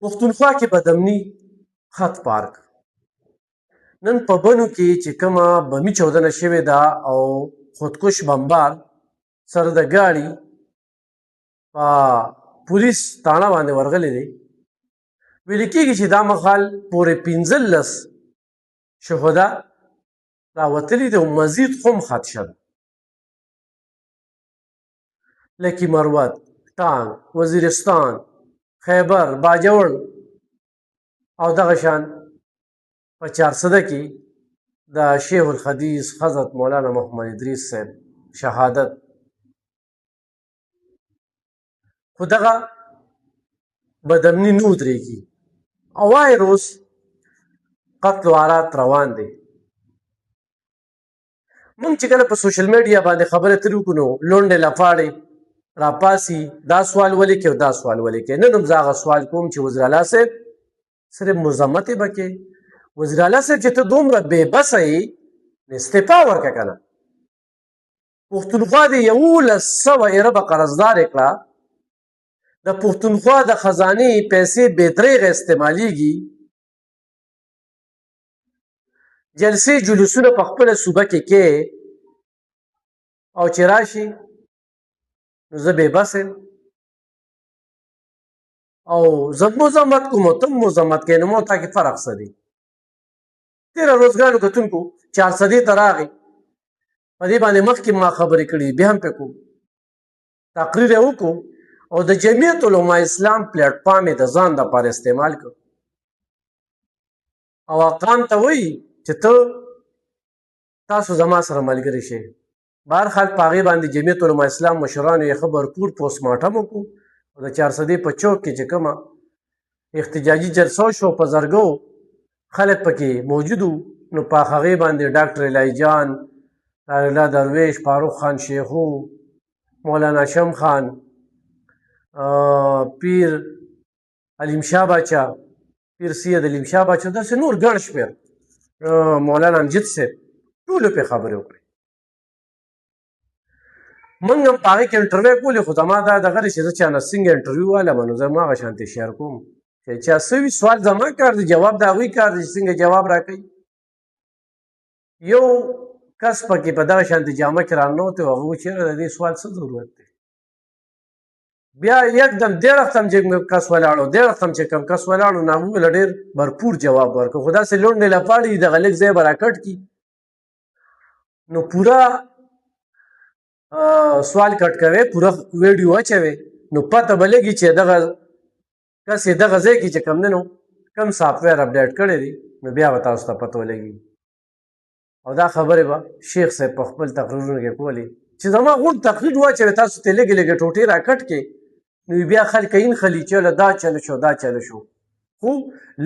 پښتونخوا کې بدامني خط پارک نن په بنو کې چې کومه بمي چاودنه شوې ده او خودکش بمبار سره د ګاډي په پولیس تاڼه باندې ورغلی دی ویل کېږي چې دا مهال پورې 15 شهدا راوتلي دي او مزید هم خدشه ده لکي مروت ټانک وزیرستان خیبر باجوړ او دغه شان په 400 کې د شیخ الحدیث حضرت مولانا محمد ادریس صاحب شهادت خو دغه بدامني نه ودرېږي او وايي روز قتل و غارات روان دی مونږ چې کله په سوشل میډیا باندې خبرې ترې وکړو نو لونډې لپاړې راپاسي دا سوال ولې کوي او دا سوال ولې کوي نن هم زه هغه سوال کوم چې وزیر اعلی صاحب صرف مذمت یې به کوې وزیر اعلی صاحب چې ته دومره بې بسه یې استعفا ورکړه که نه پښتونخوا د 1100 اربه قرضدارې کړه د پښتونخوا د خزانې پیسې بېدریغه استعمالیږي جلسې جلوسونه په خپله صوبه کې او چې راشي نو زه بې بس یم او زه مزمت کوم او ته مزمت کوې نو ما تا کې فرق څه دی تېره روزګانو کتونکو 400 ته راغی په دې باندې مخکې ما خبرې کړي بیا هم پې کوم تقریر یې وکړو او د جمعیت علما اسلام پلیټ فارم یې د ځان دپاره استعمال کړ او اقام ته وایي چې تاسو زما سره ملګري شئ بهرحال په هغې باندې جمعیت علما اسلام مشرانو یې ښه بھرپور پوسټ مارټم وکړو او د 400 په چوک کې چې کومه احتجاجي جلسه وشوه په زرګو خلک پکې موجود وو نو په هغې باندې ډاکټر الهي جان الله درویش فاروق خان شیخو مولانا شم خان پیر علیم شاه باچا پیر سید علیم شاه باچا داسې نور ګڼ شمېر مولانا امجد صاحب ټولو پې خبرې وکړې موږ هم په هغې کې انټرویو کولې خو زما دا دغه دی چې زه چا نه څنګه انټرویو والم نو زه هم هغه شانتې شیر کوم چې چا څه وي سوال زما کار دی جواب د هغوی کار دی چې څنګه جواب راکوي یو کس پکې په دغه شانتې جامه کې راننوتی و هغه و چېرې د دې سوال څه ضرورت دی بیا یکدم دېړ وختم چې کس ولاړو دېړ وختم چې کوم کس ولاړو نو هغه ویله ډېر بھرپور جواب ورکړو خو داسې لونډې لپاړې دي دغه لږ ځای به راکټ کړي نو پوره سوال کټ کوئ پوره ویډیو اچوئ نو پته به لګي چې دغه کس یې دغه ځای کې چې کوم دی نو کوم سافټویر اپډیټ کړی دی نو بیا به تاسو ته پته ولګي او دا خبرې به شیخ صاحب په خپل تقریرونو کې کولې چې زما غوڼ تقریر واچوئ تاسو ته لږې لږې ټوټې راکټ کړې نو بیا خلک این خلي چې دا چله شو دا چله شو خو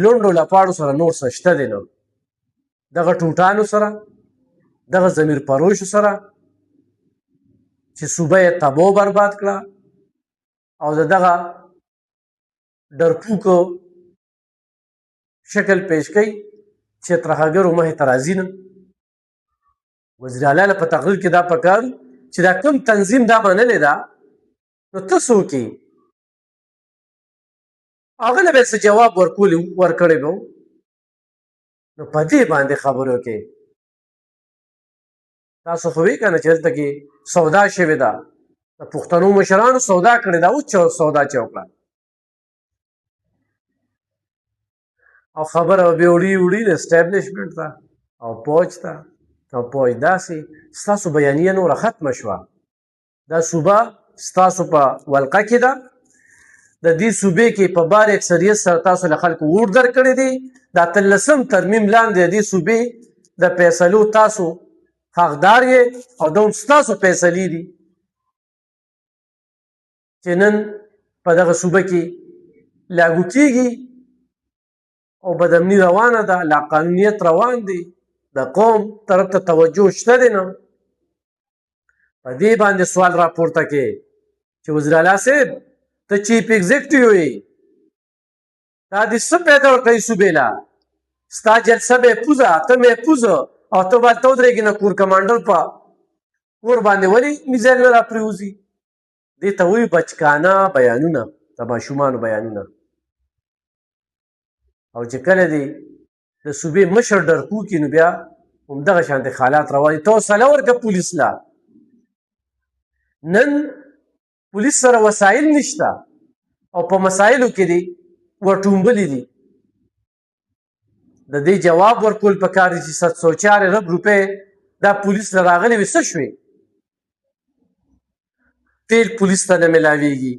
لونډو لپاړو سره نور څه شته دی نه دغه ټوټانو سره دغه ضمیر پروشو سره چې صوبه یې تباه برباد کړه او د دغه ډرپوکو شکل پیش کوي چې ترهګرو مخې ته راځي نه وزیر اعلی له په تقریر کې دا پکار چې دا کوم تنظیم دا منلې ده نو ته څوک یې هغه له به څه جواب ورکړی به نو په دې باندې خبرو کې تاسو خو وی که نه چې دلته کې سودا شوې ده د پښتنو مشرانو سودا کړې ده اوس سودا چې وکړه او خبره به وړي وړي د اسټابلیشمنټ ته او پوج ته او پوج داسې ستاسو بیانیه نوره ختمه شوه دا صوبه ستاسو په ولقه کې ده د دې صوبې کې په بار اکثریت سره تاسو له خلکو ووټ درکړی دی دا 13 ترمیم لاندې د دې صوبې د فیصلو تاسو حقدار یې او دوم ستاسو فیصلې دي چې نن په دغه صوبه کې لاګو کېږي او بدامني روانه ده لاقانونیت روان دی د قوم طرف ته توجه شته دی نه په دې باندې سوال راپورته کې چې وزیر اعلی صاحب ته چیف ایگزیکټیو یې دا دې څه پیدا ورکوي صوبې له ستا جلسه به پوزه ته مې پوزه او ته به ته ودرېږې نه کور کمانډر په کور باندې ولې میزایل نه راپرېوځي دې ته وایي بچکانه بیانونه د ماشومانو بیانونه او چې کله دی د صوبې مشر ډرکوکي نو بیا همدغه شانتې حالات روان دي. ته حوصله ورکړه پولیس له. نن پولیس سره وسایل نشته او په مسایلو کې دی ورټومبلي دي. د دې جواب ورکول پکار دي چې 704 ارب روپۍ دا پولیس له راغلې وې څه شوې؟ تیل پولیس ته نه میلاویږي،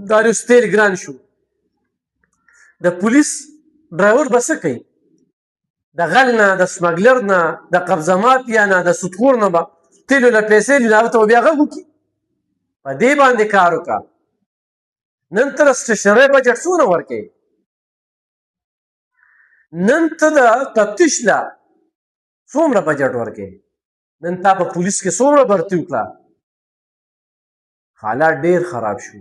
دا اوس تیل ګران شو. د پولیس ډرایور به څه کوي؟ د غل نه، د سمګلر نه، د قبضه مافیا نه، د سودخور نه به تیلو له پیسې لي، هغه ته به بیا غږ وکړي. په دې باندې کار وکړه. نن ته د سټیشنرۍ بجټ څونه ورکوې؟ نن ته د تفتیش له څومره بجټ ورکوې؟ نن تا په پولیس کې څومره بھرتي وکړه؟ حالات ډېر خراب شو.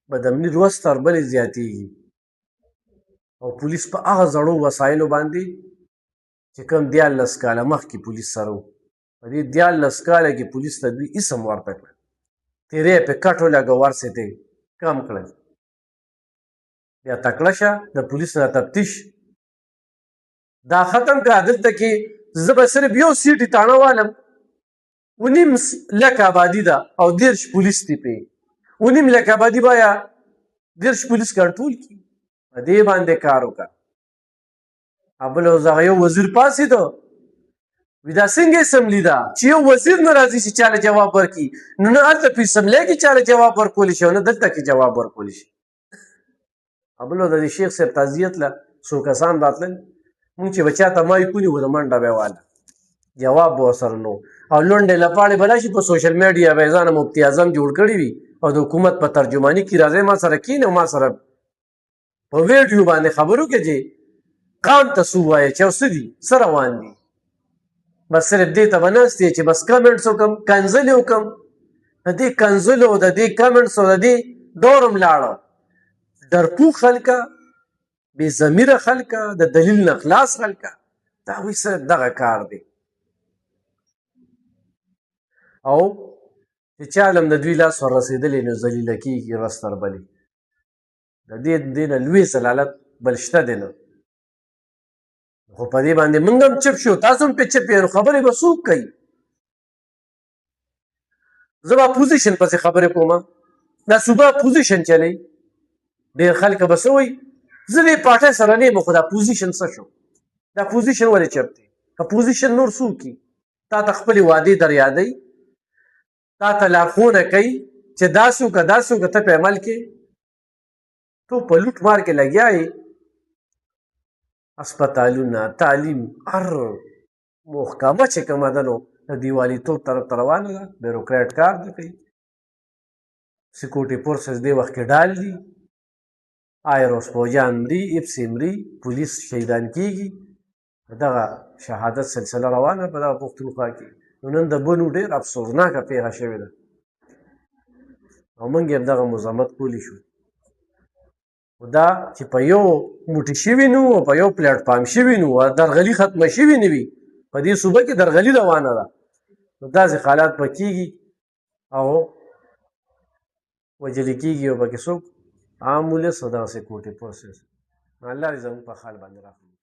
بدامني ورځ تر بلې زیاتېږي او پولیس په هغه زړو وسایلو باندې چې کوم 14 کاله مخکې پولیس سره و، په دې 14 کاله کې پولیس ته دوی اسم ورته کړل، تیرې پې کټ ولګه، ورسې ته کم کړل. بیا تکړه شه د پولیس نه تفتیش دا ختم کړه. دلته کې زه به صرف یو سیټ تاڼه والم، 19 لک آبادي ده او 10 پولیس دي پې. 19 لک آبادي بایا 10 پولیس کنټرول کړي. په دې باندې کار وکړه. بل اوس هغه یو وزیر پاڅېده، وي دا څنګه اسمبلي ده چې یو وزیر نه راځي چې چاله جواب ورکړي؟ نو نه هلته په اسمبلی کې چاله جواب ورکولی شي او نه دلته کې جواب ورکولی شي. بل د دې شیخ صاحب تعزیت له څو کسان راتلل، مونږ چې به چاته مایک ونیو د منډه به یې واله، جواب به ورسره نه و. او لونډې لپاړې به راشي په سوشل میډیا به یې ځانه مفتي اعظم جوړ کړي وي او د حکومت په ترجماني کې راځئ ما سره کښېنئ او ما سره په ویډیو باندې خبرو کې چې قام ته څه ووایه چې او څه دي، څه روان دي. بس صرف دې ته به ناست یې چې بس کمنټس وکړم، کنځلې وکړم. د دې کنځلو، د دې کمنټس او د دې دورم لاړه. ډرپوک خلکه، بې ضمیره خلکه، د دلیل نه خلاص خلکه، د هغوی صرف دغه کار دی. او چې چا له هم د دوی لاس ور رسېدلی نو ذلیله کېږي ورځ تر بلې. د دې نه لوی ضلالت بل شته دی نه. خو په دې باندې موږ هم چپ شو، تاسو هم پې چپ یې، نو خبرې به څوک کوي؟ زه به اپوزیشن پسې خبرې کوم، دا صوبه اپوزیشن چلی. ډېر خلک به څه وایي زه دې پارټۍ سره نه یم، خو دا اپوزیشن څه شو؟ دا اپوزیشن ولې چپ دی؟ اپوزیشن نور څوک کي؟ تا ته خپلې وعدې در یادوي، تا ته لارښوونه کوي چې داسې وکړه داسې وکړه، ته پې عمل کې. تو په لوټ مار کې لګیا یې. اسپتالونه، تعلیم، هر محکمه چې کومه ده نو د دیوالیتوب طرف ته روانه ده. بیروکراټ کار نه کوي. سیکورټي فورسز دې وخت کې ډال دي، آیروس فوجان مري، اپسې مري، پولیس شهیدان کېږي. دغه شهادت سلسله روانه په دغه پښتونخوا کې. نو نن د بنو ډېر افسوسناکه پېښه شوې ده او موږ یې همدغه مزاحمت کولی شو. خو دا چې په یو موټي شوي نه وو، په یو پلیټفارم شوي نه وو، درغلي ختمه شوي نه وي، په دې صوبه کې درغلي روانه ده، نو داسې حالات به کېږي او وجلې کېږي او پکې څوک عام ولس او دغه سیکورټي فورسز. الله دې زموږ په حال باندې راخلي.